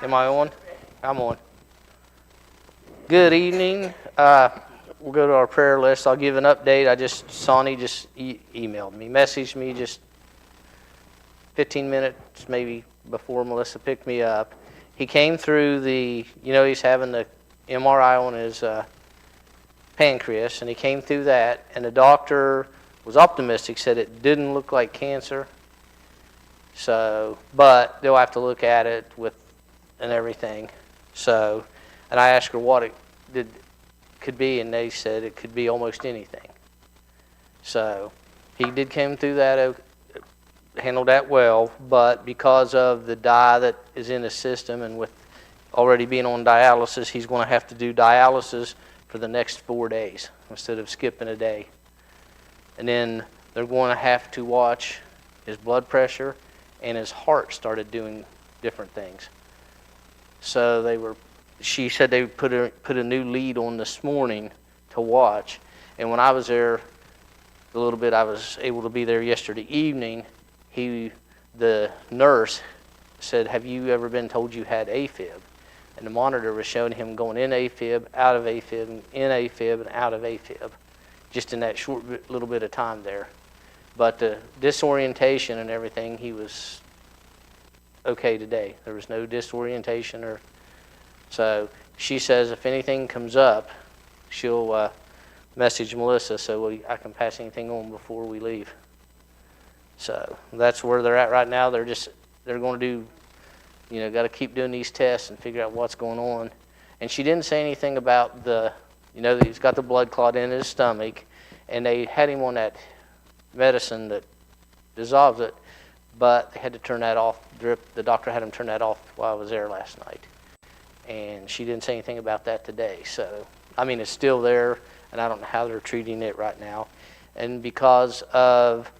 Am I on? I'm on. Good evening. We'll go to our prayer list. I'll give an update. Sonny just emailed me, messaged me just 15 minutes maybe before Melissa picked me up. He came through he's having the MRI on his pancreas, and he came through that, and the doctor was optimistic, said it didn't look like cancer. So, but they'll have to look at it and everything. So, and I asked her what it could be, and they said it could be almost anything. So, he did come through that, handled that well, but because of the dye that is in his system, and with already being on dialysis, he's going to have to do dialysis for the next 4 days instead of skipping a day. And then they're going to have to watch his blood pressure, and his heart started doing different things. So she said they put a new lead on this morning to watch. And when I was there a little bit, I was able to be there yesterday evening. The nurse said, "Have you ever been told you had AFib?" And the monitor was showing him going in AFib, out of AFib, in AFib, and out of AFib, just in that short little bit of time there. But the disorientation and everything, he was okay today. There was no disorientation so she says if anything comes up, she'll message Melissa so I can pass anything on before we leave. So that's where they're at right now. They're going to do, got to keep doing these tests and figure out what's going on. And she didn't say anything about that he's got the blood clot in his stomach, and they had him on that medicine that dissolves it, but they had to turn that off. The doctor had him turn that off while I was there last night. And she didn't say anything about that today. So, it's still there, and I don't know how they're treating it right now. And because of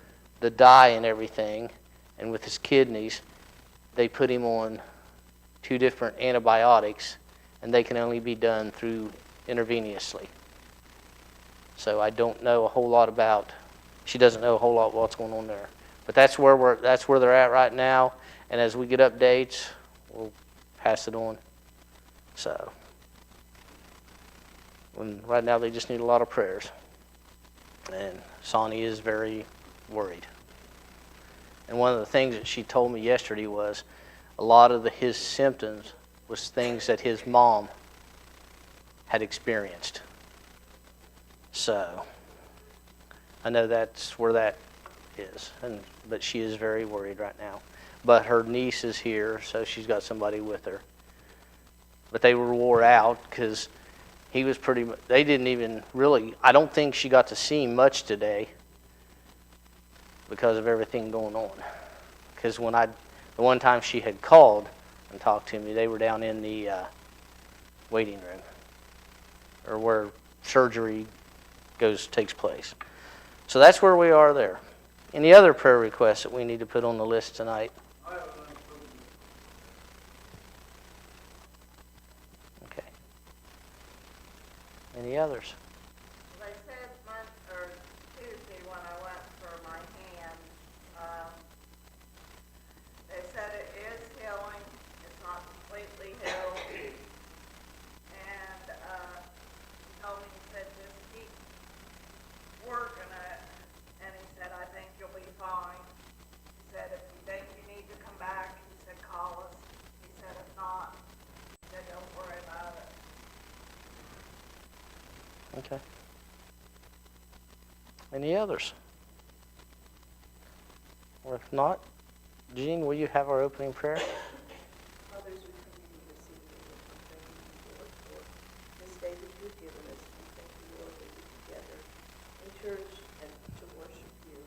the dye and everything, and with his kidneys, they put him on 2 different antibiotics, and they can only be done through intravenously. So I don't know a whole lot she doesn't know a whole lot what's going on there. But that's where they're at right now, and as we get updates, we'll pass it on. So, right now they just need a lot of prayers. And Sonny is very worried. And one of the things that she told me yesterday was a lot of his symptoms was things that his mom had experienced. So, I know that's where that is. But she is very worried right now. But her niece is here, so she's got somebody with her. But they were wore out because he was they didn't even really, I don't think she got to see him much today because of everything going on. Because the one time she had called and talked to me, they were down in the waiting room, or where surgery takes place. So that's where we are there. Any other prayer requests that we need to put on the list tonight? Okay. Any others? They said Tuesday when I went for my hand, they said it is healing. It's not completely healed. And he told me, he said, just keep working it. And he said, I think you'll be fine. He said, if you think you need to come back, he said, call us. He said, if not, he said, don't worry about it. Okay. Any others? Or if not, Jean, will you have our opening prayer? Others we come to you this evening and thank you, Lord, for this day that you've given us. We thank you, Lord, that we're together in church and to worship you.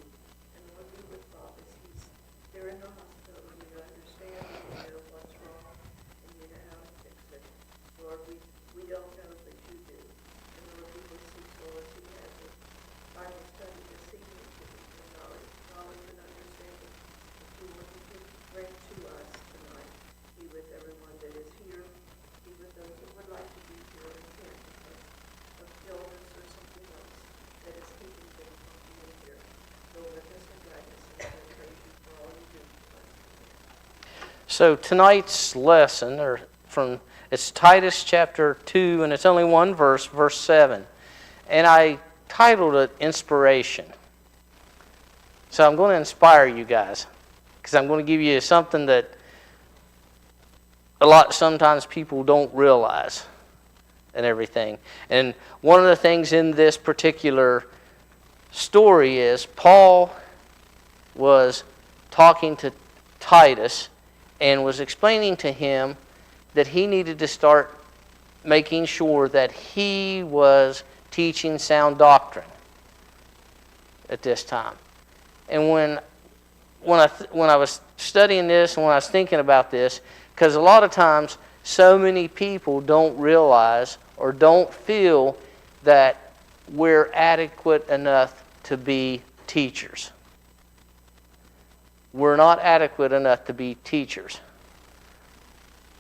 And Lord, be with Bob as they're in the hospital, and you understand, you know what's wrong, and you know how to fix it. Lord, we don't know, but you do. And Lord, we will see Lord, as he has a Bible study this evening, giving you knowledge and understanding that you want to bring to us tonight. Be with everyone that is here. Be with those that would like to be here and can't because of illness or something else that is keeping them from being here. Go with us and guide us, and we praise you for all you do for us. So tonight's lesson, it's Titus chapter 2, and it's only one verse, verse 7. And I titled it Inspiration. So I'm going to inspire you guys, because I'm going to give you something that sometimes people don't realize and everything. And one of the things in this particular story is Paul was talking to Titus and was explaining to him that he needed to start making sure that he was teaching sound doctrine at this time. And when I was studying this and when I was thinking about this, because a lot of times so many people don't realize or don't feel that we're adequate enough to be teachers. We're not adequate enough to be teachers.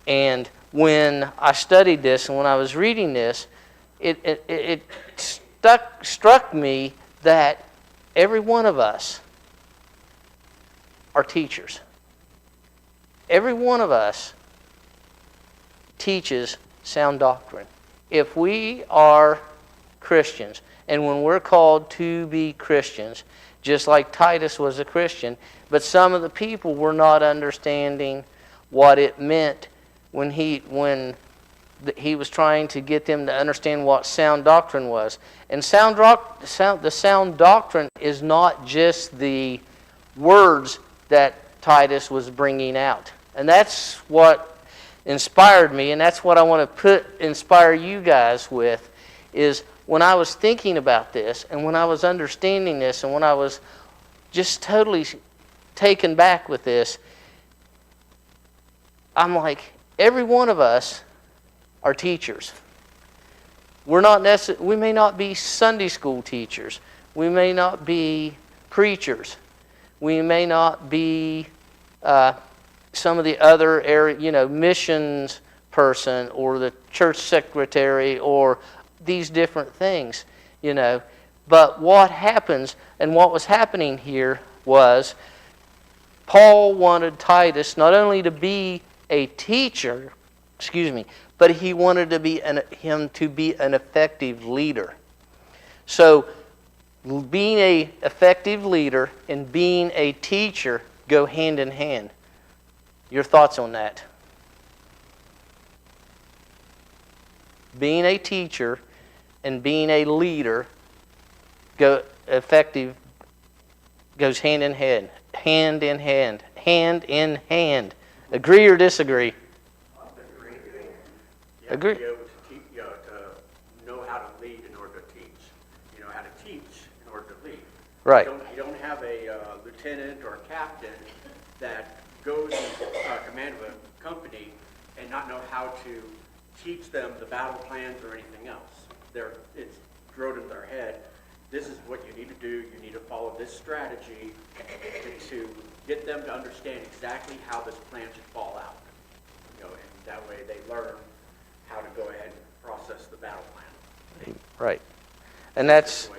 And when I studied this and when I was reading this, it struck me that every one of us are teachers. Every one of us teaches sound doctrine. If we are Christians, and when we're called to be Christians, just like Titus was a Christian, but some of the people were not understanding what it meant when he was trying to get them to understand what sound doctrine was. And the sound doctrine is not just the words that Titus was bringing out. And that's what inspired me, and that's what I want to inspire you guys with, is when I was thinking about this, and when I was understanding this, and when I was just totally taken back with this, I'm like, every one of us are teachers. We may not be Sunday school teachers. We may not be preachers. We may not be some of the other area, missions person or the church secretary or these different things, But what happens, and what was happening here was Paul wanted Titus not only to be a teacher, but he wanted him to be an effective leader. So being an effective leader and being a teacher go hand in hand. Your thoughts on that? Being a teacher and being a leader goes hand in hand, hand in hand, hand in hand. Agree or disagree? You have Agree. to be able to teach, to know how to lead in order to teach. You know how to teach in order to lead. Right. You don't have a lieutenant or a captain that goes in command of a company and not know how to teach them the battle plans or anything else. It's drilled in their head. This is what you need to do. You need to follow this strategy to get them to understand exactly how this plan should fall out. And that way they learn how to go ahead and process the battle plan. Right. And that's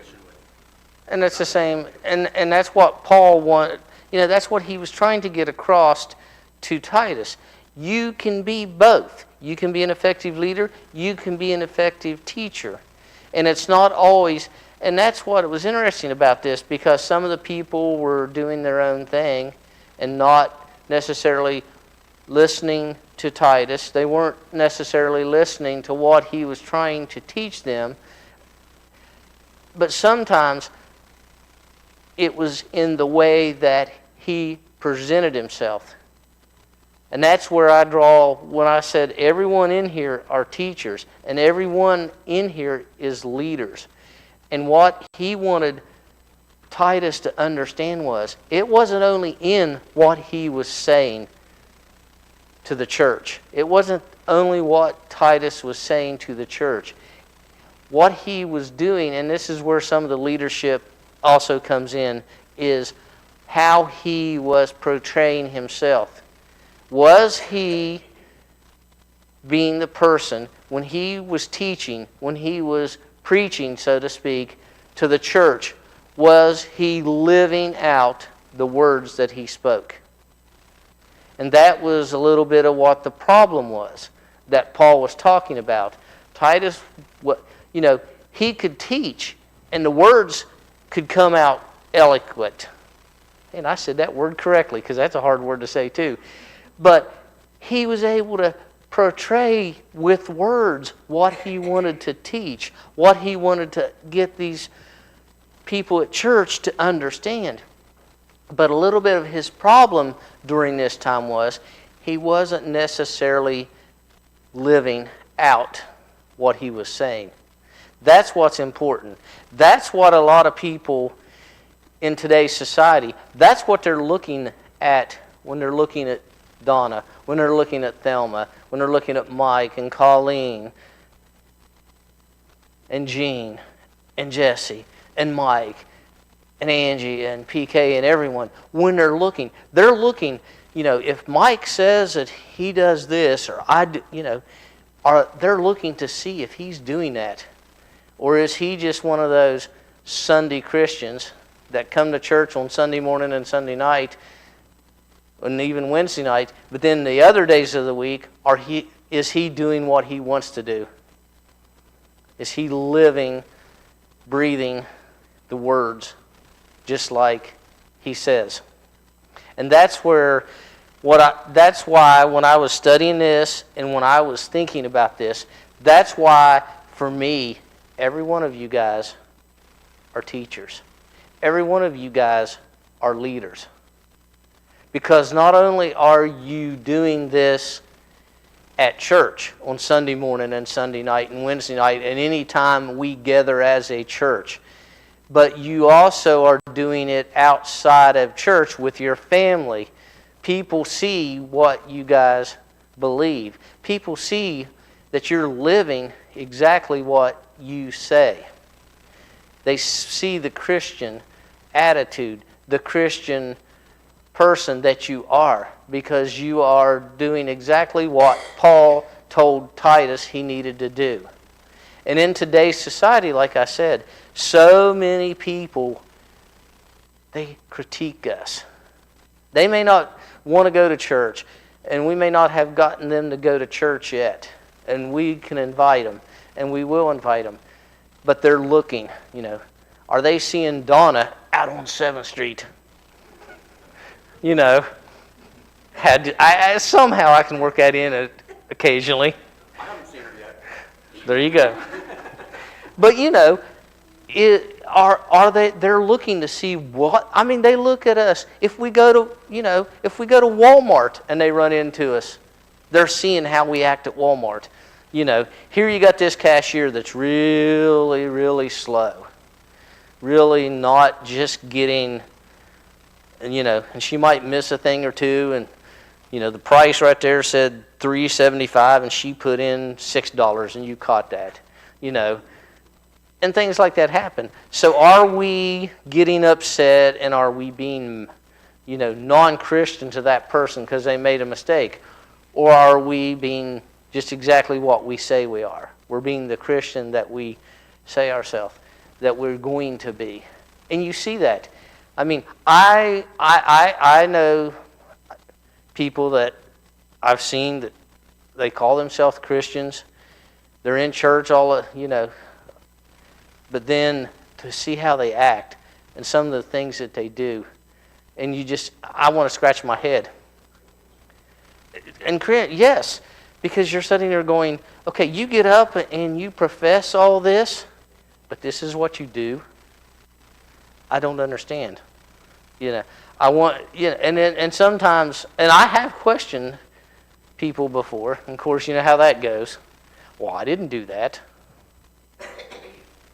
the same, and that's what Paul wanted. That's what he was trying to get across to Titus. You can be both. You can be an effective leader. You can be an effective teacher. And it's not always, and that's what was interesting about this, because some of the people were doing their own thing and not necessarily listening to Titus. They weren't necessarily listening to what he was trying to teach them. But sometimes it was in the way that he presented himself. And that's where I draw when I said everyone in here are teachers and everyone in here is leaders. And what he wanted Titus to understand was it wasn't only in what he was saying to the church. It wasn't only what Titus was saying to the church. What he was doing, and this is where some of the leadership also comes in, is how he was portraying himself. Was he being the person, when he was teaching, when he was preaching, so to speak, to the church, was he living out the words that he spoke? And that was a little bit of what the problem was that Paul was talking about. Titus, he could teach, and the words could come out eloquent. And I said that word correctly because that's a hard word to say too. But he was able to portray with words what he wanted to teach, what he wanted to get these people at church to understand. But a little bit of his problem during this time was he wasn't necessarily living out what he was saying. That's what's important. That's what a lot of people in today's society, that's what they're looking at when they're looking at Donna, when they're looking at Thelma, when they're looking at Mike and Colleen and Jean and Jesse and Mike and Angie and PK and everyone. When they're looking, if Mike says that he does this or they're looking to see if he's doing that. Or is he just one of those Sunday Christians that come to church on Sunday morning and Sunday night and even Wednesday night, but then the other days of the week, is he doing what he wants to do? Is he living, breathing the words just like he says? And that's why when I was studying this and when I was thinking about this, that's why for me, every one of you guys are teachers. Every one of you guys are leaders. Because not only are you doing this at church on Sunday morning and Sunday night and Wednesday night and any time we gather as a church, but you also are doing it outside of church with your family. People see what you guys believe. People see that you're living exactly what you say. They see the Christian attitude, the Christian person that you are, because you are doing exactly what Paul told Titus he needed to do. And in today's society, like I said, so many people, they critique us. They may not want to go to church, and we may not have gotten them to go to church yet, and we can invite them, and we will invite them. But they're looking, are they seeing Donna out on 7th Street? Somehow I can work that in occasionally. I haven't seen her yet. There you go. But they're looking to see what, they look at us. If we go to Walmart and they run into us, they're seeing how we act at Walmart. Here you got this cashier that's really, really slow. Really not just getting, and she might miss a thing or two, and the price right there said $3.75 and she put in $6 and you caught that, and things like that happen. So are we getting upset and are we being, non-Christian to that person because they made a mistake? Or are we being just exactly what we say we are? We're being the Christian that we say ourselves, that we're going to be. And you see that. I know people that I've seen that they call themselves Christians. They're in church but then to see how they act and some of the things that they do, and I want to scratch my head. And yes, because you're sitting there going, okay, you get up and you profess all this, but this is what you do. I don't understand. And sometimes, and I have questioned people before, and of course, you know how that goes. Well, I didn't do that.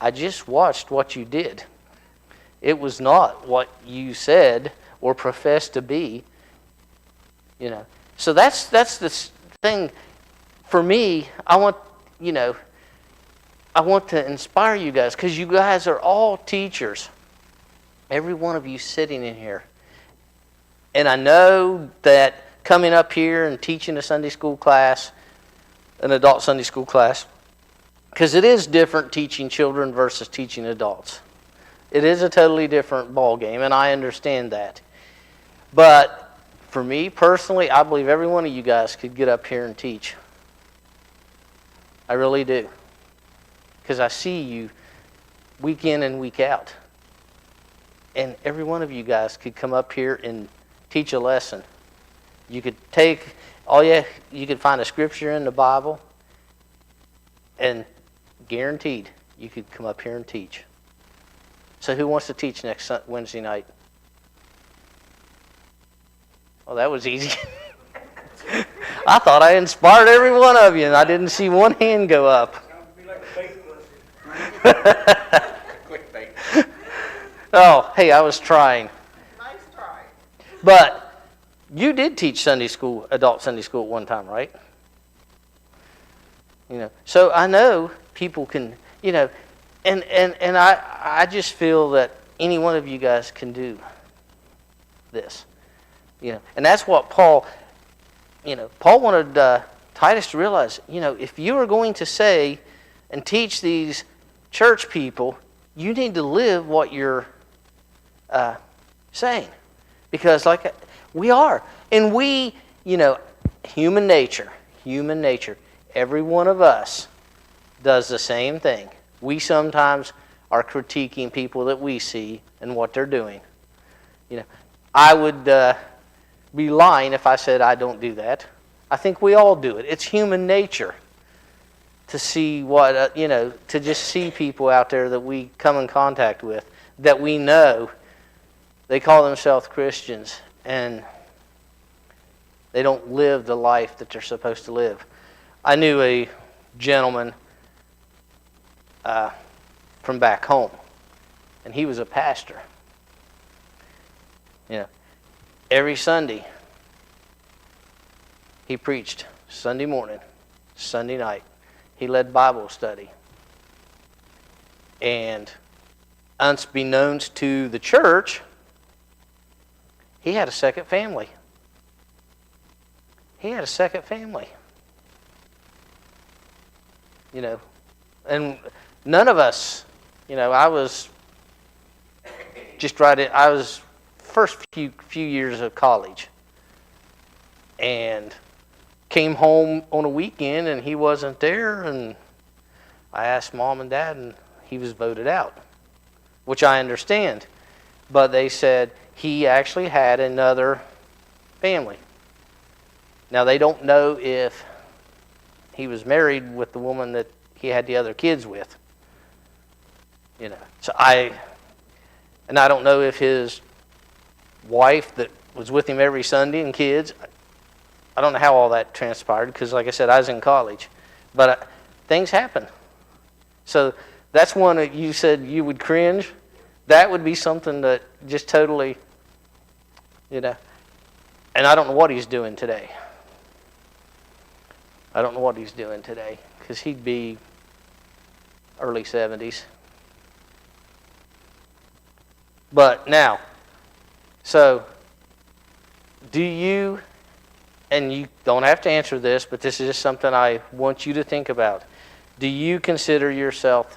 I just watched what you did. It was not what you said or professed to be. So that's the thing. For me, I want to inspire you guys, because you guys are all teachers. Every one of you sitting in here. And I know that coming up here and teaching a Sunday school class, an adult Sunday school class, because it is different teaching children versus teaching adults. It is a totally different ball game, and I understand that. But for me personally, I believe every one of you guys could get up here and teach. I really do. Because I see you week in and week out. And every one of you guys could come up here and teach a lesson. You could take, you could find a scripture in the Bible, and guaranteed you could come up here and teach. So who wants to teach next Wednesday night? Oh, that was easy. I thought I inspired every one of you, and I didn't see one hand go up. Quick bait. Oh, hey, I was trying. Nice try. But you did teach Sunday school, adult Sunday school at one time, right? So I know people can, and I just feel that any one of you guys can do this. And that's what Paul wanted Titus to realize, if you are going to say and teach these church people, you need to live what you're saying. Because we are. And we, human nature, every one of us does the same thing. We sometimes are critiquing people that we see and what they're doing. I would be lying if I said I don't do that. I think we all do it. It's human nature to see what, to just see people out there that we come in contact with, that we know they call themselves Christians and they don't live the life that they're supposed to live. I knew a gentleman from back home, and he was a pastor. Every Sunday, he preached Sunday morning, Sunday night. He led Bible study. And unbeknownst to the church, he had a second family. And none of us, I was just I was first few years of college, and came home on a weekend and he wasn't there, and I asked Mom and Dad, and he was voted out, which I understand. But they said he actually had another family. Now, they don't know if he was married with the woman that he had the other kids with. So I don't know if his wife that was with him every Sunday and kids, I don't know how all that transpired, because like I said, I was in college. But things happen. So that's one that you said you would cringe. That would be something that just totally, and I don't know what he's doing today. Because he'd be early 70s. But now, so do you, and you don't have to answer this, but this is just something I want you to think about. Do you consider yourself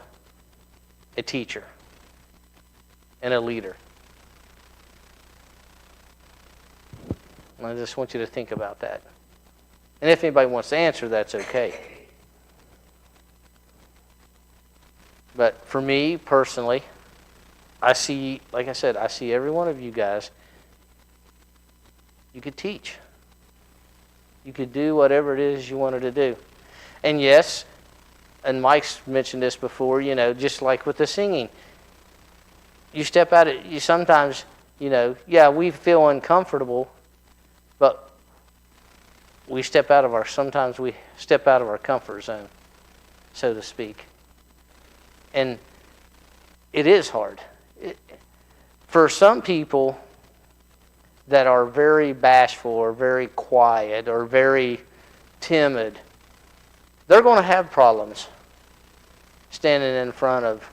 a teacher and a leader? I just want you to think about that. And if anybody wants to answer, that's okay. But for me personally, I see, like I said, I see every one of you guys, you could teach. You could do whatever it is you wanted to do. And yes, and Mike's mentioned this before, just like with the singing. You step out, you sometimes, we feel uncomfortable, but sometimes we step out of our comfort zone, so to speak. And it is hard. For some people that are very bashful or very quiet or very timid, they're going to have problems standing in front of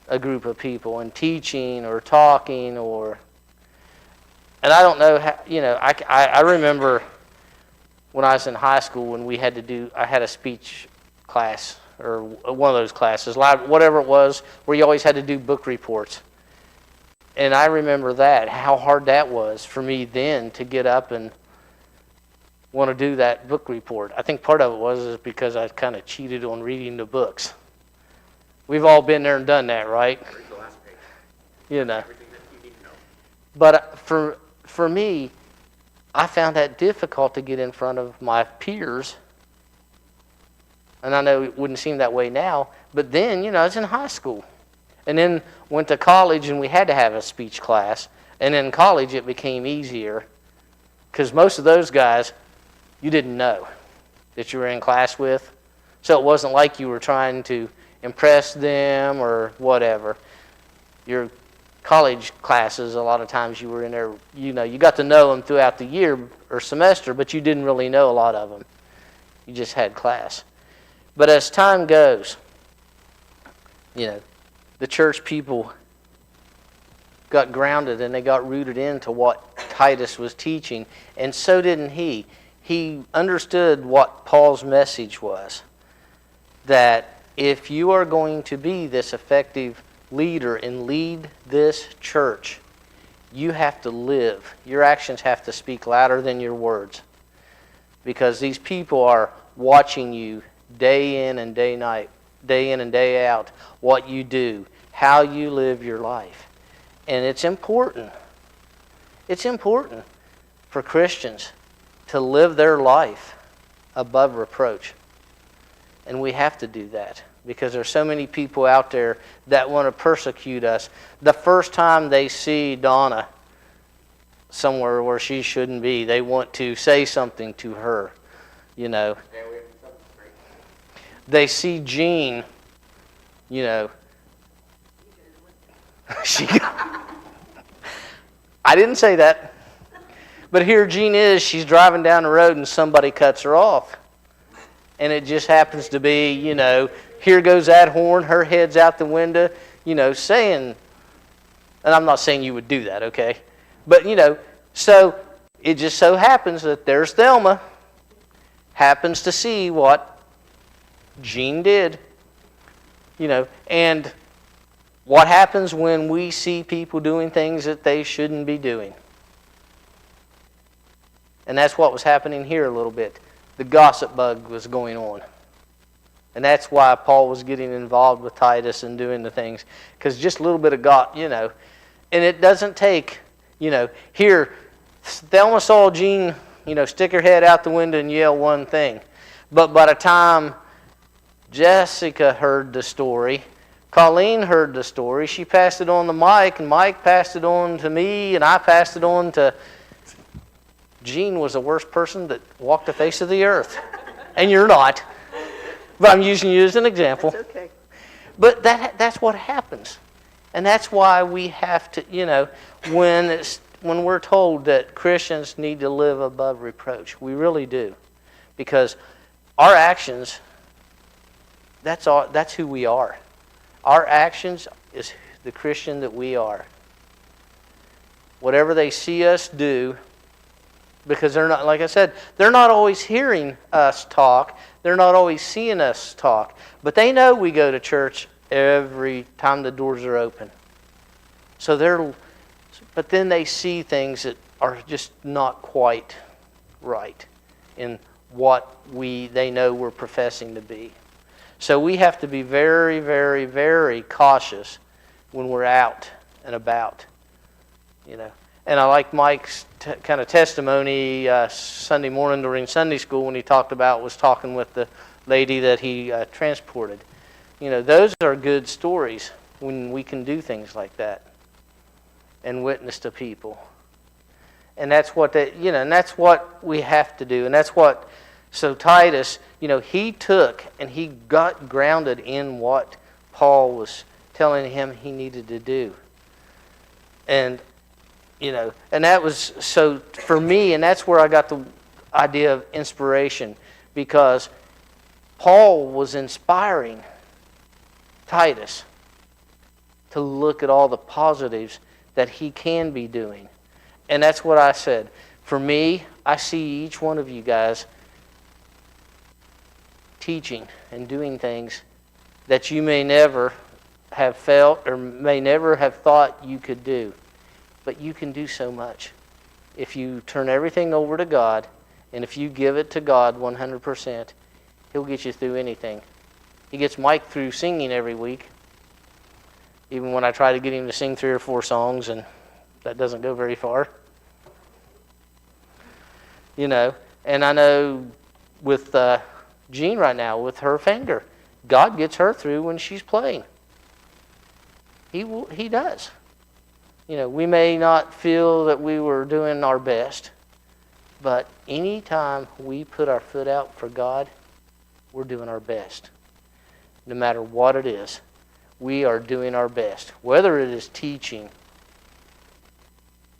a group of people and teaching or talking and I don't know how, I remember when I was in high school when I had a speech class or one of those classes, whatever it was, where you always had to do book reports. And I remember that, how hard that was for me then to get up and want to do that book report. I think part of it was because I kind of cheated on reading the books. We've all been there and done that, right? Read the last page. You know. Everything that you need to know. But for me, I found that difficult to get in front of my peers. And I know it wouldn't seem that way now, but then, I was in high school. And then went to college, and we had to have a speech class. And in college, it became easier because most of those guys you didn't know that you were in class with. So it wasn't like you were trying to impress them or whatever. Your college classes, a lot of times you were in there, you got to know them throughout the year or semester, but you didn't really know a lot of them. You just had class. But as time goes, the church people got grounded and they got rooted into what Titus was teaching, and so didn't he. He understood what Paul's message was, that if you are going to be this effective leader and lead this church, you have to live. Your actions have to speak louder than your words, because these people are watching you day in and day out, what you do, how you live your life. And it's important. It's important for Christians to live their life above reproach. And we have to do that because there's so many people out there that want to persecute us. The first time they see Donna somewhere where she shouldn't be, they want to say something to her, They see Jean, I didn't say that. But here Jean is, she's driving down the road and somebody cuts her off. And it just happens to be, here goes that horn, her head's out the window, saying, and I'm not saying you would do that, okay? But, so it just so happens that there's Thelma, happens to see what Jean did, and what happens when we see people doing things that they shouldn't be doing. And that's what was happening here a little bit. The gossip bug was going on. And that's why Paul was getting involved with Titus and doing the things. Because just a little bit of and it doesn't take, here, Thelma saw Jean, stick her head out the window and yell one thing. But by the time Jessica heard the story, Colleen heard the story, she passed it on to Mike, and Mike passed it on to me, and I passed it on to... Jean was the worst person that walked the face of the earth. And you're not. But I'm using you as an example. That's okay. But that's what happens. And that's why we have to, when we're told that Christians need to live above reproach, we really do. Because our actions, that's who we are. Our actions is the Christian that we are. Whatever they see us do, because they're not, like I said, they're not always hearing us talk. They're not always seeing us talk. But they know we go to church every time the doors are open. But then they see things that are just not quite right in what they know we're professing to be. So we have to be very, very, very cautious when we're out and about, And I like Mike's kind of testimony Sunday morning during Sunday school when he was talking with the lady that he transported. Those are good stories when we can do things like that and witness to people. And that's what and that's what we have to do. And that's what, so Titus, he took and he got grounded in what Paul was telling him he needed to do. And and that was, so for me, and that's where I got the idea of inspiration, because Paul was inspiring Titus to look at all the positives that he can be doing. And that's what I said. For me, I see each one of you guys teaching and doing things that you may never have felt or may never have thought you could do. But you can do so much. If you turn everything over to God, and if you give it to God 100%, He'll get you through anything. He gets Mike through singing every week. Even when I try to get him to sing 3 or 4 songs, and that doesn't go very far. You know, and I know with Jean right now, with her finger, God gets her through when she's playing. He does. You know, we may not feel that we were doing our best, but anytime we put our foot out for God, we're doing our best. No matter what it is, we are doing our best. Whether it is teaching,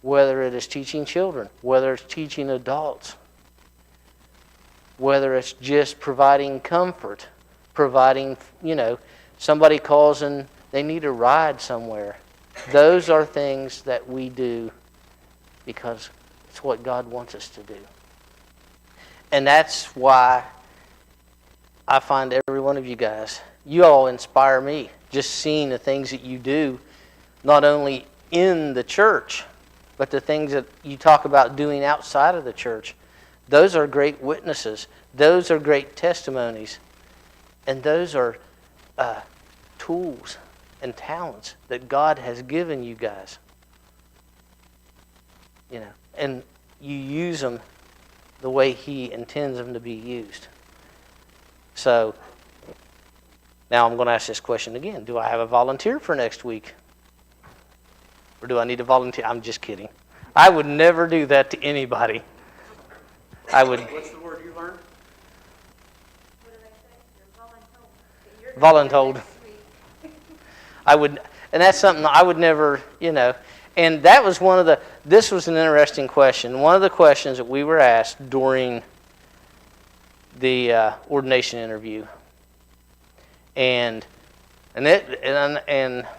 whether it is teaching children, whether it's teaching adults, whether it's just providing comfort, providing, you know, somebody calls and they need a ride somewhere. Those are things that we do because it's what God wants us to do. And that's why I find every one of you guys, you all inspire me. Just seeing the things that you do, not only in the church, but the things that you talk about doing outside of the church. Those are great witnesses. Those are great testimonies. And those are tools and talents that God has given you guys. You know, and you use them the way He intends them to be used. So, now I'm going to ask this question again. Do I have a volunteer for next week? Or do I need a volunteer? I'm just kidding. I would never do that to anybody. I would. What's the word you learned? What do they say? You're voluntold. Voluntold. I would, and that's something I would never, you know. And that was this was an interesting question. One of the questions that we were asked during the ordination interview. And I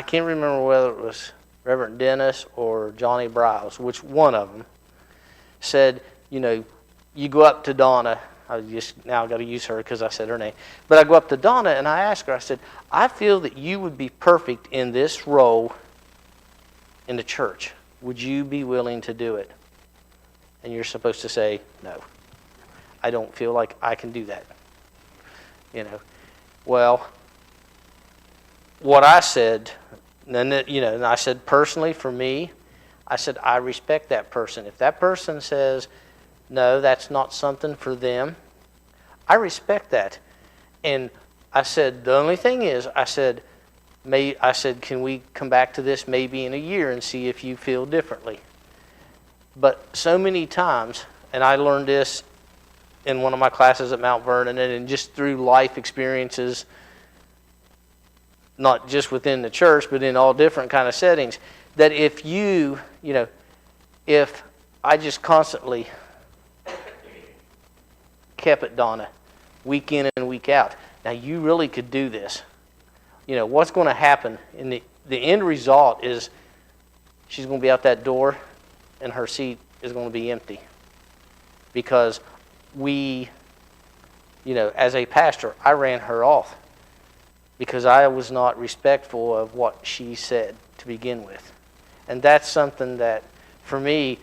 can't remember whether it was Reverend Dennis or Johnny Browse, which one of them said, you know, you go up to Donna. I just now got to use her because I said her name. But I go up to Donna and I ask her, I said, I feel that you would be perfect in this role in the church. Would you be willing to do it? And you're supposed to say, no. I don't feel like I can do that. You know, well, what I said, and I said personally for me, I said I respect that person. If that person says, no, that's not something for them, I respect that. And I said, the only thing is, I said, can we come back to this maybe in a year and see if you feel differently? But so many times, and I learned this in one of my classes at Mount Vernon, and just through life experiences, not just within the church, but in all different kind of settings, that if if I just constantly kept at Donna, week in and week out, now you really could do this. You know, what's going to happen in the end result is she's going to be out that door and her seat is going to be empty. Because as a pastor, I ran her off because I was not respectful of what she said to begin with. And that's something that, for me,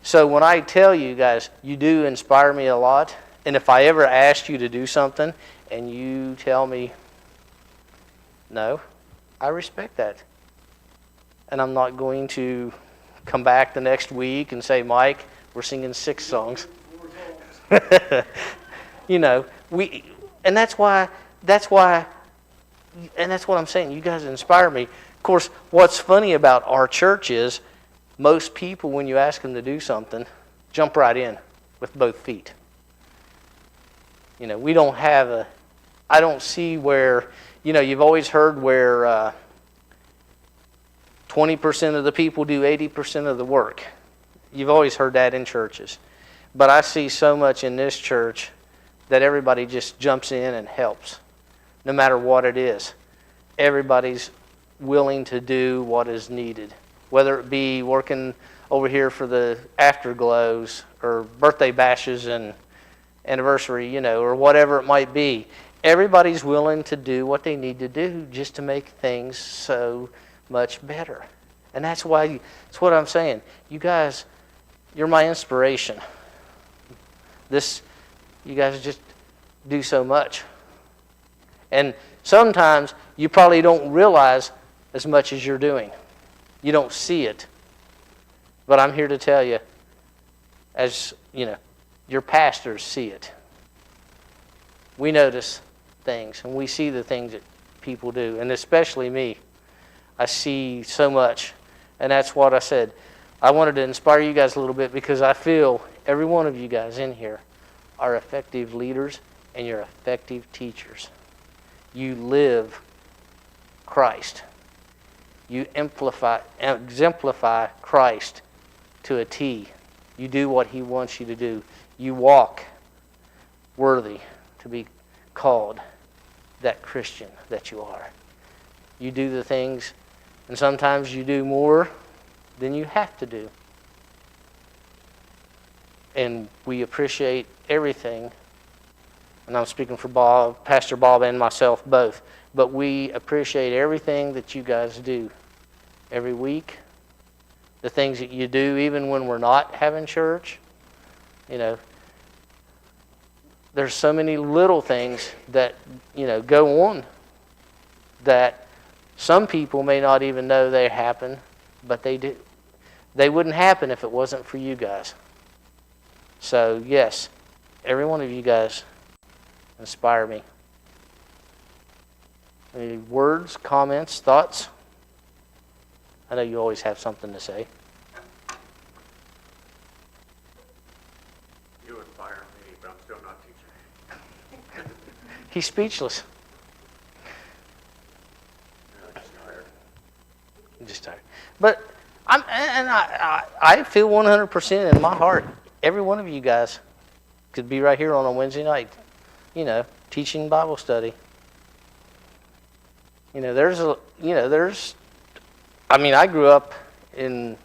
so when I tell you guys, you do inspire me a lot. And if I ever asked you to do something and you tell me, no, I respect that. And I'm not going to come back the next week and say, Mike, we're singing 6 songs. And that's why, and that's what I'm saying. You guys inspire me. Of course, what's funny about our church is most people, when you ask them to do something, jump right in with both feet. You know, we don't have I don't see where, you've always heard where 20% of the people do 80% of the work. You've always heard that in churches. But I see so much in this church that everybody just jumps in and helps, no matter what it is. Everybody's willing to do what is needed, whether it be working over here for the afterglows or birthday bashes and anniversary, or whatever it might be. Everybody's willing to do what they need to do just to make things so much better. And that's what I'm saying. You guys, you're my inspiration. You guys just do so much. And sometimes you probably don't realize as much as you're doing. You don't see it. But I'm here to tell you, as you know, your pastors see it. We notice things, and we see the things that people do, and especially me. I see so much, and that's what I said. I wanted to inspire you guys a little bit because I feel every one of you guys in here are effective leaders and you're effective teachers. You live Christ. You exemplify Christ to a T. You do what He wants you to do. You walk worthy to be called that Christian that you are. You do the things, and sometimes you do more than you have to do. And we appreciate everything, and I'm speaking for Bob, Pastor Bob and myself both, but we appreciate everything that you guys do every week, the things that you do even when we're not having church. You know, there's so many little things that, go on that some people may not even know they happen, but they do. They wouldn't happen if it wasn't for you guys. So, yes, every one of you guys inspire me. Any words, comments, thoughts? I know you always have something to say. You inspire me, but I'm still not teaching. He's speechless. I'm just tired. I'm just tired. But I feel 100% in my heart, every one of you guys could be right here on a Wednesday night, teaching Bible study. I grew up in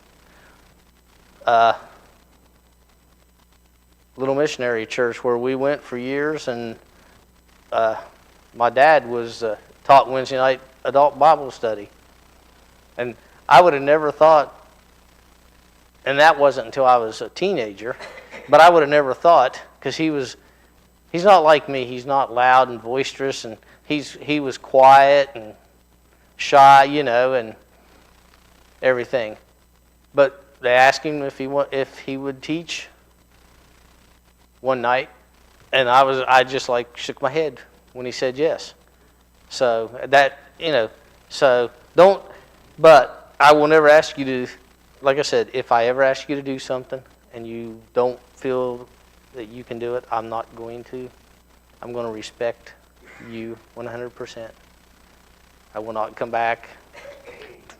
little missionary church where we went for years, and my dad was taught Wednesday night adult Bible study. And I would have never thought, and that wasn't until I was a teenager, but I would have never thought, because he's not like me. He's not loud and boisterous, and he was quiet and shy, and everything. But they asked him if he would teach one night, and I just shook my head when he said yes. So that, but I will never ask you to, like I said, if I ever ask you to do something and you don't feel that you can do it, I'm not going to. I'm going to respect you 100%. I will not come back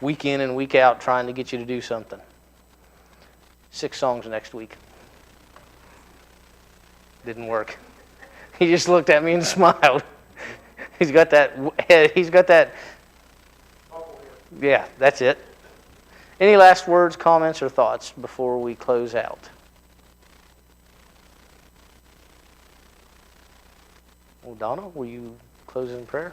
week in and week out trying to get you to do something. 6 songs next week. Didn't work. He just looked at me and smiled. He's got that. Yeah, that's it. Any last words, comments, or thoughts before we close out? Well, Donna, will you close in prayer?